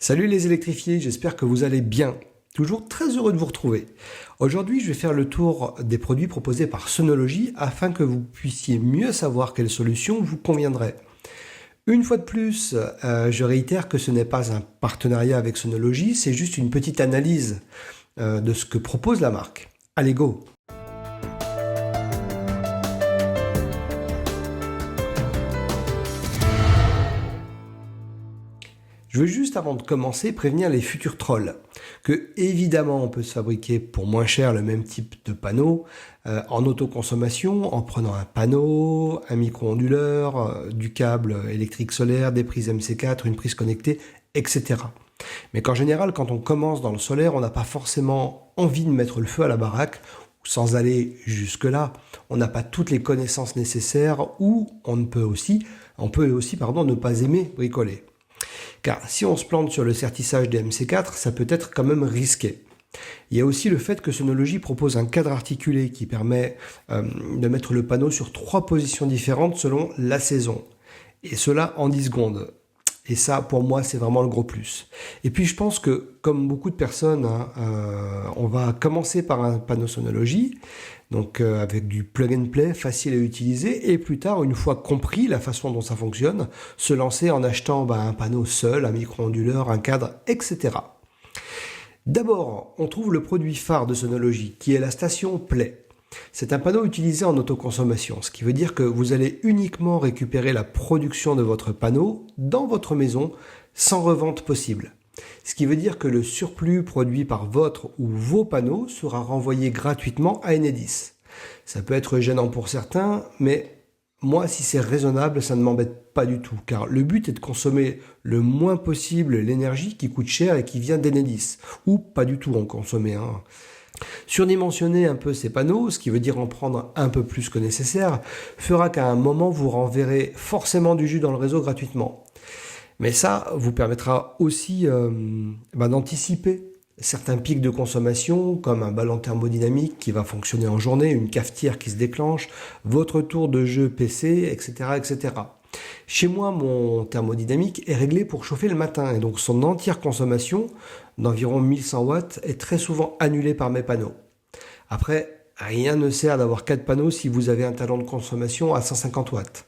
Salut les électrifiés, j'espère que vous allez bien. Toujours très heureux de vous retrouver. Aujourd'hui, je vais faire le tour des produits proposés par Sonology afin que vous puissiez mieux savoir quelle solution vous conviendrait. Une fois de plus, je réitère que ce n'est pas un partenariat avec Sonology, c'est juste une petite analyse de ce que propose la marque. Allez, go! Je veux juste, avant de commencer, prévenir les futurs trolls que, évidemment, on peut se fabriquer pour moins cher le même type de panneau en autoconsommation, en prenant un panneau, un micro-onduleur, du câble électrique solaire, des prises MC4, une prise connectée, etc. Mais qu'en général, quand on commence dans le solaire, on n'a pas forcément envie de mettre le feu à la baraque, sans aller jusque-là. On n'a pas toutes les connaissances nécessaires ou on peut aussi ne pas aimer bricoler. Car si on se plante sur le sertissage des MC4, ça peut être quand même risqué. Il y a aussi le fait que Sonology propose un cadre articulé qui permet de mettre le panneau sur 3 positions différentes selon la saison. Et cela en 10 secondes. Et ça, pour moi, c'est vraiment le gros plus. Et puis, je pense que, comme beaucoup de personnes, on va commencer par un panneau Sonology, donc avec du plug and play, facile à utiliser, et plus tard, une fois compris la façon dont ça fonctionne, se lancer en achetant un panneau seul, un micro-onduleur, un cadre, etc. D'abord, on trouve le produit phare de Sonology, qui est la station Play. C'est un panneau utilisé en autoconsommation, ce qui veut dire que vous allez uniquement récupérer la production de votre panneau dans votre maison sans revente possible. Ce qui veut dire que le surplus produit par votre ou vos panneaux sera renvoyé gratuitement à Enedis. Ça peut être gênant pour certains, mais moi, si c'est raisonnable, ça ne m'embête pas du tout, car le but est de consommer le moins possible l'énergie qui coûte cher et qui vient d'Enedis, ou pas du tout en consommer. Surdimensionner un peu ces panneaux, ce qui veut dire en prendre un peu plus que nécessaire, fera qu'à un moment vous renverrez forcément du jus dans le réseau gratuitement. Mais ça vous permettra aussi d'anticiper certains pics de consommation, comme un ballon thermodynamique qui va fonctionner en journée, une cafetière qui se déclenche, votre tour de jeu PC, etc., etc. Chez moi, mon thermodynamique est réglé pour chauffer le matin, et donc son entière consommation, d'environ 1100 watts, est très souvent annulée par mes panneaux. Après, rien ne sert d'avoir 4 panneaux si vous avez un talent de consommation à 150 watts.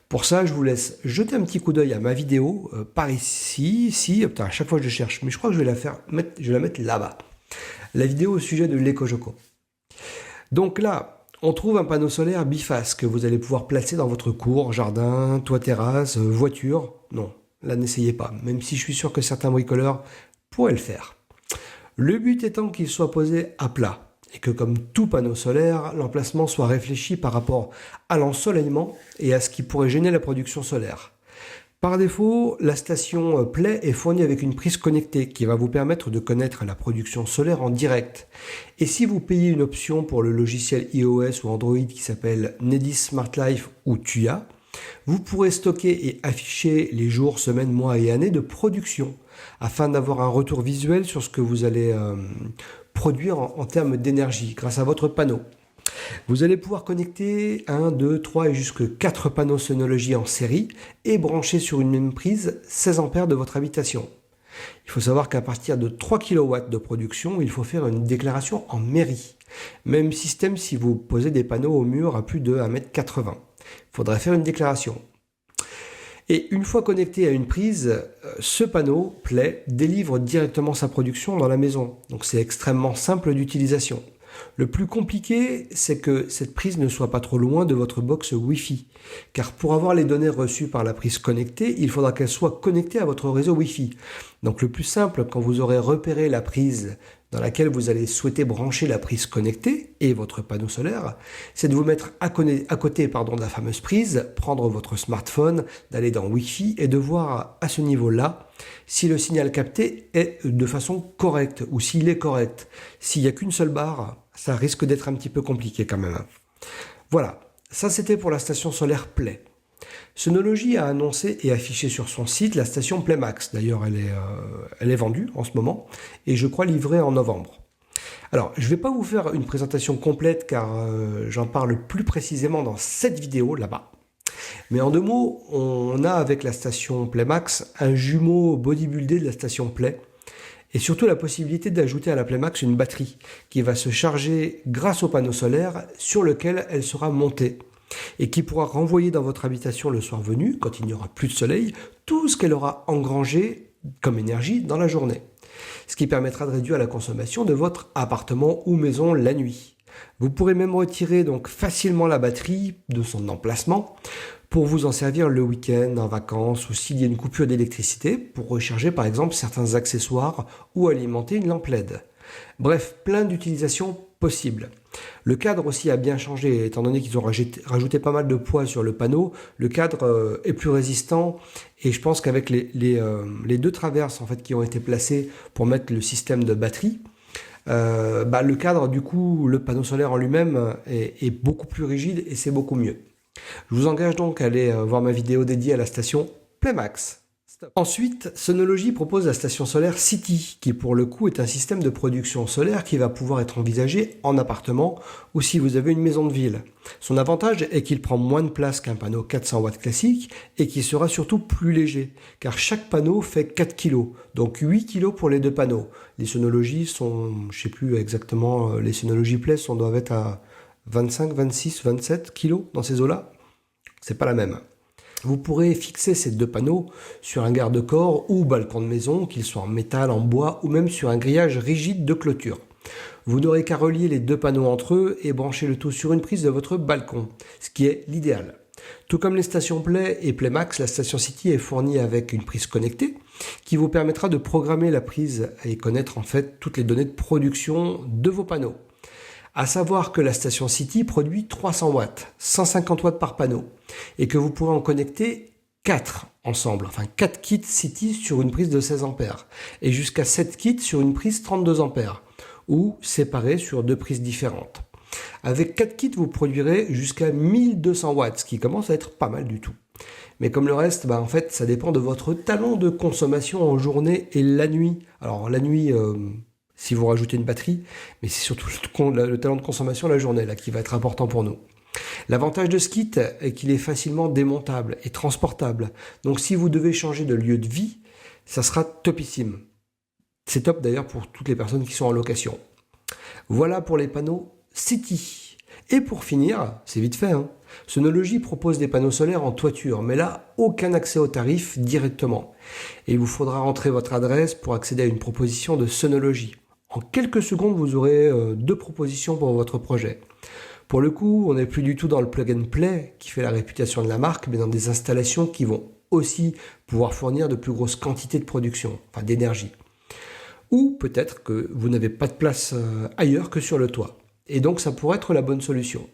Pour ça, je vous laisse jeter un petit coup d'œil à ma vidéo, par ici, à chaque fois je cherche, mais je crois que je vais la mettre là-bas. La vidéo au sujet de l'éco-joco. Donc là, on trouve un panneau solaire biface que vous allez pouvoir placer dans votre cour, jardin, toit terrasse, voiture. Non, là n'essayez pas, même si je suis sûr que certains bricoleurs pourraient le faire. Le but étant qu'il soit posé à plat et que, comme tout panneau solaire, l'emplacement soit réfléchi par rapport à l'ensoleillement et à ce qui pourrait gêner la production solaire. Par défaut, la station Play est fournie avec une prise connectée qui va vous permettre de connaître la production solaire en direct. Et si vous payez une option pour le logiciel iOS ou Android qui s'appelle Nedis Smart Life ou Tuya, vous pourrez stocker et afficher les jours, semaines, mois et années de production afin d'avoir un retour visuel sur ce que vous allez produire en termes d'énergie grâce à votre panneau. Vous allez pouvoir connecter 1, 2, 3 et jusque 4 panneaux Sonology en série et brancher sur une même prise 16 ampères de votre habitation. Il faut savoir qu'à partir de 3 kW de production, il faut faire une déclaration en mairie. Même système si vous posez des panneaux au mur à plus de 1,80 m. Il faudrait faire une déclaration. Et une fois connecté à une prise, ce panneau Play délivre directement sa production dans la maison. Donc c'est extrêmement simple d'utilisation. Le plus compliqué, c'est que cette prise ne soit pas trop loin de votre box Wi-Fi. Car pour avoir les données reçues par la prise connectée, il faudra qu'elle soit connectée à votre réseau Wi-Fi. Donc le plus simple, quand vous aurez repéré la prise dans laquelle vous allez souhaiter brancher la prise connectée et votre panneau solaire, c'est de vous mettre à côté de la fameuse prise, prendre votre smartphone, d'aller dans Wi-Fi et de voir à ce niveau-là si le signal capté est de façon correcte ou s'il est correct. S'il n'y a qu'une seule barre, ça risque d'être un petit peu compliqué quand même. Voilà, ça c'était pour la station solaire Play. Sonology a annoncé et affiché sur son site la station Playmax. D'ailleurs, elle est vendue en ce moment et je crois livrée en novembre. Alors, je ne vais pas vous faire une présentation complète car j'en parle plus précisément dans cette vidéo là-bas. Mais en 2 mots, on a avec la station Playmax un jumeau bodybuildé de la station Play. Et surtout la possibilité d'ajouter à la Playmax une batterie qui va se charger grâce au panneau solaire sur lequel elle sera montée et qui pourra renvoyer dans votre habitation le soir venu, quand il n'y aura plus de soleil, tout ce qu'elle aura engrangé comme énergie dans la journée. Ce qui permettra de réduire la consommation de votre appartement ou maison la nuit. Vous pourrez même retirer donc facilement la batterie de son emplacement pour vous en servir le week-end, en vacances ou s'il y a une coupure d'électricité pour recharger par exemple certains accessoires ou alimenter une lampe LED. Bref, plein d'utilisations possibles. Le cadre aussi a bien changé, étant donné qu'ils ont rajouté pas mal de poids sur le panneau. Le cadre est plus résistant et je pense qu'avec les 2 traverses en fait, qui ont été placées pour mettre le système de batterie, le cadre, du coup, le panneau solaire en lui-même est beaucoup plus rigide et c'est beaucoup mieux. Je vous engage donc à aller voir ma vidéo dédiée à la station Playmax. Ensuite, Sonology propose la station solaire City, qui pour le coup est un système de production solaire qui va pouvoir être envisagé en appartement ou si vous avez une maison de ville. Son avantage est qu'il prend moins de place qu'un panneau 400 watts classique et qui sera surtout plus léger, car chaque panneau fait 4 kg, donc 8 kg pour les 2 panneaux. Les Sonology sont, je ne sais plus exactement, les Sonology Play doivent être à 25, 26, 27 kg dans ces eaux-là. C'est pas la même. Vous pourrez fixer ces 2 panneaux sur un garde-corps ou balcon de maison, qu'ils soient en métal, en bois ou même sur un grillage rigide de clôture. Vous n'aurez qu'à relier les 2 panneaux entre eux et brancher le tout sur une prise de votre balcon, ce qui est l'idéal. Tout comme les stations Play et Playmax, la station City est fournie avec une prise connectée qui vous permettra de programmer la prise et connaître en fait toutes les données de production de vos panneaux. À savoir que la station City produit 300 watts, 150 watts par panneau, et que vous pourrez en connecter 4 ensemble, enfin 4 kits City sur une prise de 16 ampères, et jusqu'à 7 kits sur une prise 32 ampères, ou séparés sur 2 prises différentes. Avec 4 kits, vous produirez jusqu'à 1200 watts, ce qui commence à être pas mal du tout. Mais comme le reste, en fait, ça dépend de votre talent de consommation en journée et la nuit. Alors la nuit... si vous rajoutez une batterie, mais c'est surtout le talent de consommation la journée là qui va être important pour nous. L'avantage de ce kit est qu'il est facilement démontable et transportable. Donc si vous devez changer de lieu de vie, ça sera topissime. C'est top d'ailleurs pour toutes les personnes qui sont en location. Voilà pour les panneaux City. Et pour finir, c'est vite fait, Sonology propose des panneaux solaires en toiture, mais là, aucun accès au tarif directement. Et il vous faudra rentrer votre adresse pour accéder à une proposition de Sonology. En quelques secondes, vous aurez 2 propositions pour votre projet. Pour le coup, on n'est plus du tout dans le plug and play qui fait la réputation de la marque, mais dans des installations qui vont aussi pouvoir fournir de plus grosses quantités de production, enfin d'énergie. Ou peut-être que vous n'avez pas de place ailleurs que sur le toit. Et donc ça pourrait être la bonne solution.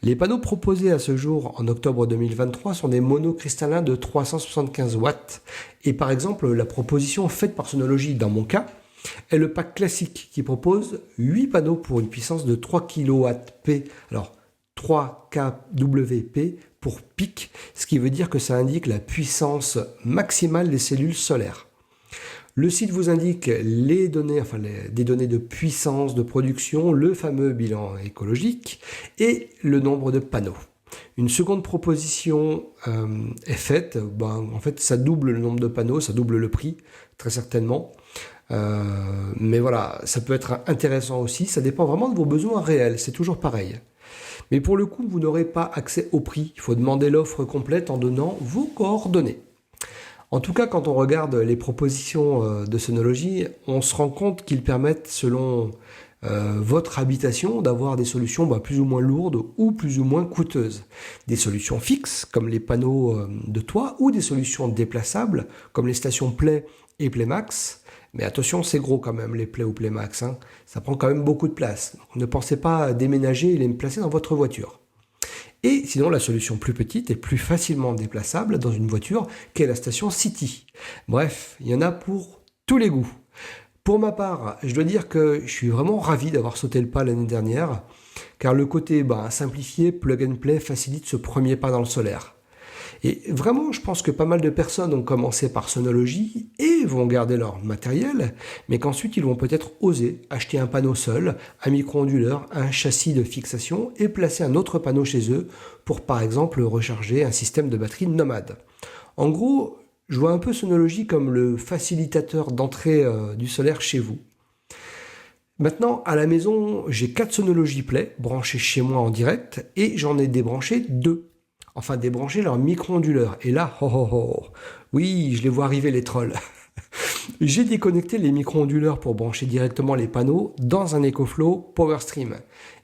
Les panneaux proposés à ce jour en octobre 2023 sont des monocristallins de 375 watts. Et par exemple, la proposition faite par Sonology dans mon cas est le pack classique qui propose 8 panneaux pour une puissance de 3 kWp. Alors 3 kWp pour pic, ce qui veut dire que ça indique la puissance maximale des cellules solaires. Le site vous indique les données, des données de puissance de production, le fameux bilan écologique et le nombre de panneaux. Une seconde proposition est faite. En fait, ça double le nombre de panneaux, ça double le prix, très certainement. Mais voilà, ça peut être intéressant aussi. Ça dépend vraiment de vos besoins réels. C'est toujours pareil. Mais pour le coup, vous n'aurez pas accès au prix. Il faut demander l'offre complète en donnant vos coordonnées. En tout cas, quand on regarde les propositions de Sonology, on se rend compte qu'ils permettent, selon votre habitation, d'avoir des solutions plus ou moins lourdes ou plus ou moins coûteuses. Des solutions fixes, comme les panneaux de toit, ou des solutions déplaçables, comme les stations Play et Playmax. Mais attention, c'est gros quand même, les Play ou Playmax. Ça prend quand même beaucoup de place. Donc, ne pensez pas à déménager et les placer dans votre voiture. Et sinon, la solution plus petite et plus facilement déplaçable dans une voiture qu'est la station City. Bref, il y en a pour tous les goûts. Pour ma part, je dois dire que je suis vraiment ravi d'avoir sauté le pas l'année dernière, car le côté simplifié, plug and play facilite ce premier pas dans le solaire. Et vraiment, je pense que pas mal de personnes ont commencé par Sonology et vont garder leur matériel, mais qu'ensuite ils vont peut-être oser acheter un panneau seul, un micro-onduleur, un châssis de fixation et placer un autre panneau chez eux pour par exemple recharger un système de batterie nomade. En gros, je vois un peu Sonology comme le facilitateur d'entrée du solaire chez vous. Maintenant, à la maison, j'ai 4 Sonology Play branchés chez moi en direct et j'en ai débranché 2. Enfin, débranché leur micro-onduleur. Et là, oui, je les vois arriver les trolls. J'ai déconnecté les micro-onduleurs pour brancher directement les panneaux dans un EcoFlow PowerStream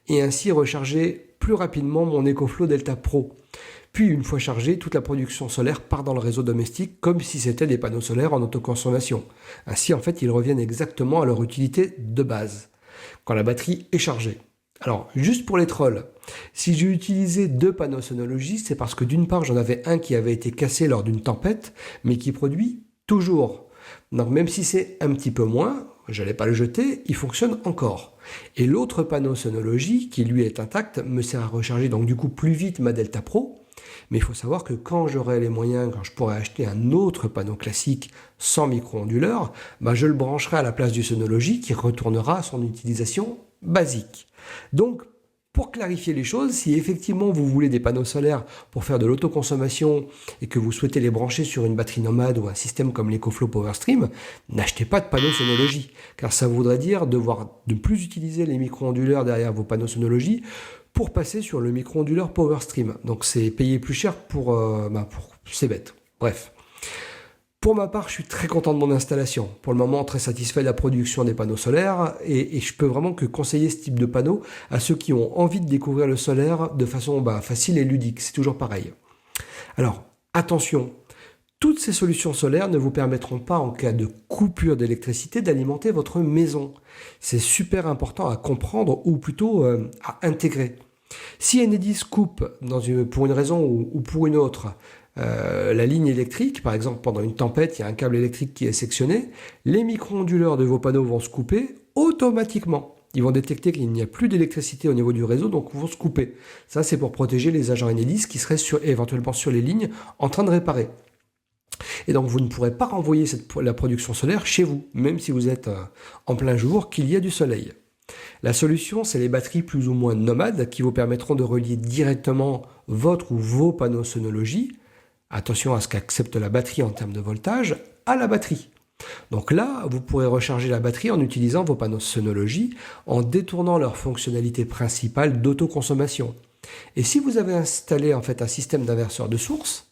et ainsi recharger plus rapidement mon EcoFlow Delta Pro. Puis, une fois chargé, toute la production solaire part dans le réseau domestique comme si c'était des panneaux solaires en autoconsommation. Ainsi, en fait, ils reviennent exactement à leur utilité de base, quand la batterie est chargée. Alors, juste pour les trolls, si j'ai utilisé 2 panneaux Sonology, c'est parce que d'une part, j'en avais un qui avait été cassé lors d'une tempête, mais qui produit toujours. Donc, même si c'est un petit peu moins, je n'allais pas le jeter, il fonctionne encore. Et l'autre panneau Sonology, qui lui est intact, me sert à recharger donc du coup plus vite ma Delta Pro. Mais il faut savoir que quand j'aurai les moyens, quand je pourrai acheter un autre panneau classique sans micro-onduleur, je le brancherai à la place du Sonology qui retournera à son utilisation basique. Donc, pour clarifier les choses, si effectivement vous voulez des panneaux solaires pour faire de l'autoconsommation et que vous souhaitez les brancher sur une batterie nomade ou un système comme l'EcoFlow PowerStream, n'achetez pas de panneaux Sonology, car ça voudrait dire devoir ne plus utiliser les micro-onduleurs derrière vos panneaux Sonology pour passer sur le micro-onduleur PowerStream. Donc c'est payer plus cher pour c'est bête. Bref. Pour ma part, je suis très content de mon installation. Pour le moment, très satisfait de la production des panneaux solaires et je peux vraiment que conseiller ce type de panneau à ceux qui ont envie de découvrir le solaire de façon facile et ludique. C'est toujours pareil. Alors, attention, toutes ces solutions solaires ne vous permettront pas, en cas de coupure d'électricité, d'alimenter votre maison. C'est super important à comprendre ou plutôt à intégrer. Si Enedis coupe pour une raison ou pour une autre, la ligne électrique, par exemple pendant une tempête, il y a un câble électrique qui est sectionné, les micro-onduleurs de vos panneaux vont se couper automatiquement. Ils vont détecter qu'il n'y a plus d'électricité au niveau du réseau, donc vont se couper. Ça, c'est pour protéger les agents Enedis qui seraient éventuellement sur les lignes en train de réparer. Et donc, vous ne pourrez pas renvoyer la production solaire chez vous, même si vous êtes en plein jour, qu'il y a du soleil. La solution, c'est les batteries plus ou moins nomades qui vous permettront de relier directement votre ou vos panneaux Sonology, attention à ce qu'accepte la batterie en termes de voltage, à la batterie. Donc là, vous pourrez recharger la batterie en utilisant vos panneaux Sonology en détournant leur fonctionnalité principale d'autoconsommation. Et si vous avez installé en fait un système d'inverseur de source,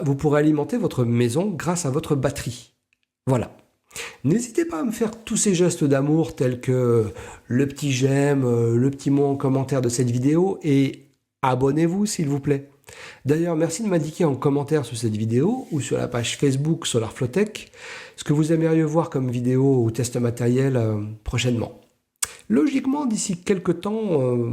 vous pourrez alimenter votre maison grâce à votre batterie. Voilà. N'hésitez pas à me faire tous ces gestes d'amour tels que le petit j'aime, le petit mot en commentaire de cette vidéo et abonnez-vous s'il vous plaît. D'ailleurs, merci de m'indiquer en commentaire sous cette vidéo ou sur la page Facebook SolarFlowTech ce que vous aimeriez voir comme vidéo ou test matériel prochainement. Logiquement, d'ici quelques temps,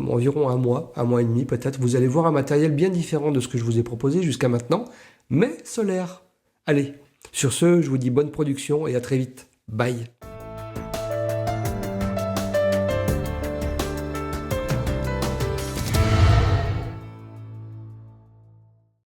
environ un mois et demi peut-être, vous allez voir un matériel bien différent de ce que je vous ai proposé jusqu'à maintenant, mais solaire. Allez, sur ce, je vous dis bonne production et à très vite. Bye.